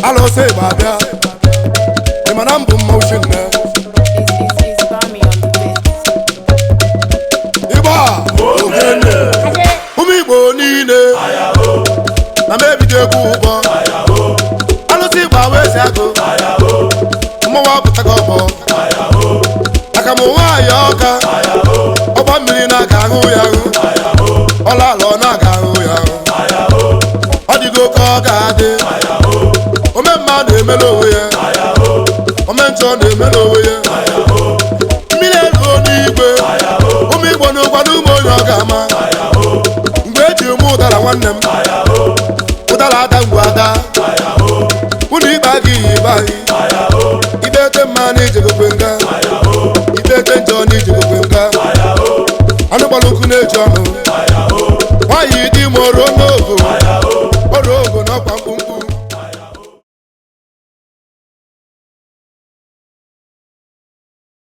Arusi Igba, the man I'm motion. Igba, Ogene, Umibonine, AYAHOO, na maybe the Kuba, AYAHOO, Arusi Igba, where's Yago, AYAHOO, Mowa Putakobo, AYAHOO, Akamuwa Yoka, AYAHOO, Oba Milina Garu Yaru, AYAHOO, Ola Lona Garu Yaru, AYAHOO, Odigo Kogade, AYAHOO, Omemma de Melowe, AYAHOO, Omenton de Melowe, AYAHOO, Milelo Nigwe, AYAHOO, Umibonu Kwanumo Yogama, AYAHOO, Ngweji Mudala Wanem, AYAHOO, Udala Dangwada, AYAHOO, Unibagi Bahi, AYAHOO, Ibete Mani Jigwenga, AYAHOO, Ibete Johnny Jigwenga, AYAHOO, Anubalukune Jono,